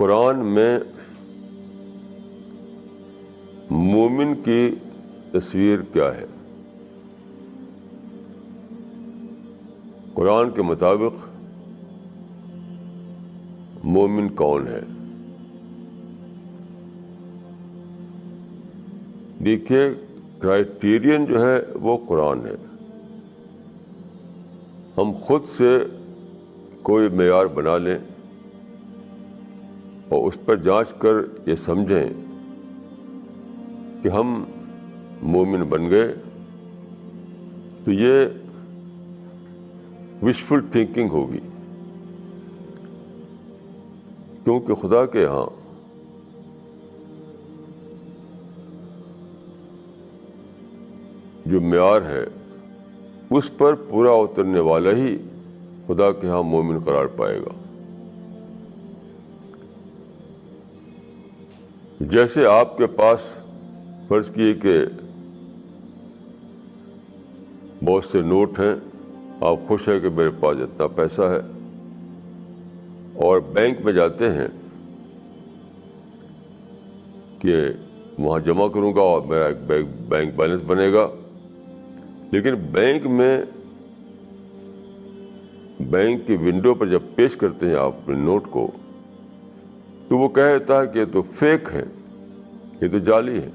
قرآن میں مومن کی تصویر کیا ہے؟ قرآن کے مطابق مومن کون ہے؟ دیکھیے، کرائٹیرین جو ہے وہ قرآن ہے. ہم خود سے کوئی معیار بنا لیں اور اس پر جانچ کر یہ سمجھیں کہ ہم مومن بن گئے، تو یہ وشفل تھنکنگ ہوگی. کیونکہ خدا کے ہاں جو معیار ہے اس پر پورا اترنے والا ہی خدا کے ہاں مومن قرار پائے گا. جیسے آپ کے پاس فرض کیے کہ بہت سے نوٹ ہیں، آپ خوش ہیں کہ میرے پاس اتنا پیسہ ہے، اور بینک میں جاتے ہیں کہ وہاں جمع کروں گا اور میرا ایک بینک بیلنس بنے گا. لیکن بینک کی ونڈو پر جب پیش کرتے ہیں آپ اپنے نوٹ کو، تو وہ کہہ دیتا ہے کہ یہ تو فیک ہے، یہ تو جعلی ہے،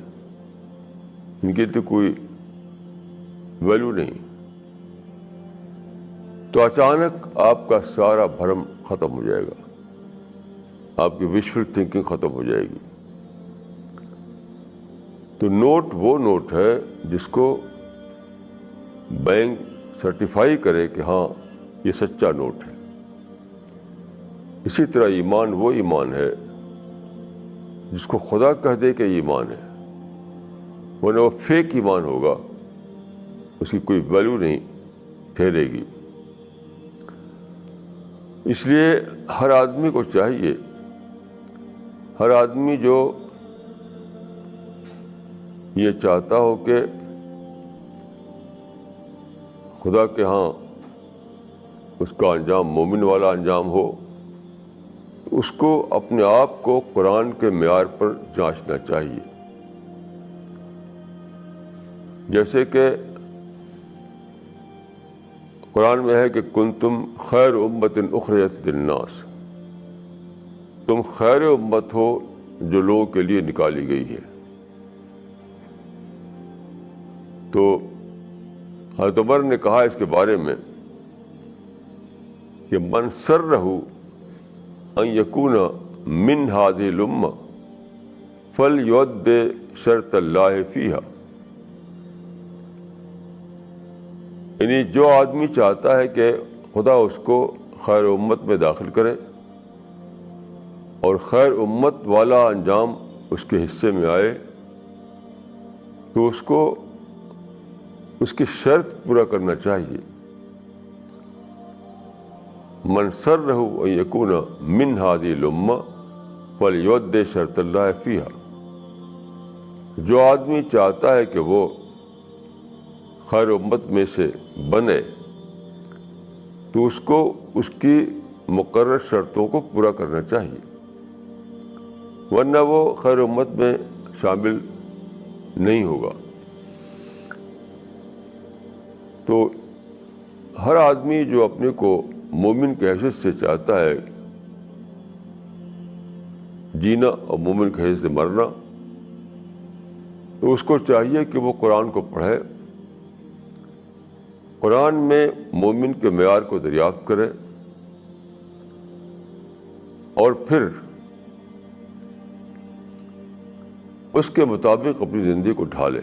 ان کی تو کوئی ویلیو نہیں. تو اچانک آپ کا سارا بھرم ختم ہو جائے گا، آپ کی وشفل تھنکنگ ختم ہو جائے گی. تو نوٹ وہ نوٹ ہے جس کو بینک سرٹیفائی کرے کہ ہاں یہ سچا نوٹ ہے. اسی طرح ایمان وہ ایمان ہے جس کو خدا کہہ دے کہ ایمان ہے، ورنہ وہ فیک ایمان ہوگا، اس کی کوئی ویلیو نہیں ٹھہرے گی. اس لیے ہر آدمی کو چاہیے، ہر آدمی جو یہ چاہتا ہو کہ خدا کے ہاں اس کا انجام مومن والا انجام ہو، اس کو اپنے آپ کو قرآن کے معیار پر جانچنا چاہیے. جیسے کہ قرآن میں ہے کہ کنتم خیر امت اخرجت للناس، تم خیر امت ہو جو لوگوں کے لیے نکالی گئی ہے. تو حضرت عمر نے کہا اس کے بارے میں کہ من سرہ ان یکون من هذه الامہ فلیؤد شرط اللہ فیہا. یعنی جو آدمی چاہتا ہے کہ خدا اس کو خیر امت میں داخل کرے اور خیر امت والا انجام اس کے حصے میں آئے، تو اس کو اس کی شرط پورا کرنا چاہیے. من سرہ ان یکون من هذه الامہ فلیؤد شرط اللہ فیہا. جو آدمی چاہتا ہے کہ وہ خیر امت میں سے بنے، تو اس کو اس کی مقرر شرطوں کو پورا کرنا چاہیے، ورنہ وہ خیر امت میں شامل نہیں ہوگا. تو ہر آدمی جو اپنے کو مومن کی حیثیت سے چاہتا ہے جینا اور مومن کی حیثیت سے مرنا، تو اس کو چاہیے کہ وہ قرآن کو پڑھے، قرآن میں مومن کے معیار کو دریافت کرے، اور پھر اس کے مطابق اپنی زندگی کو ڈھالے.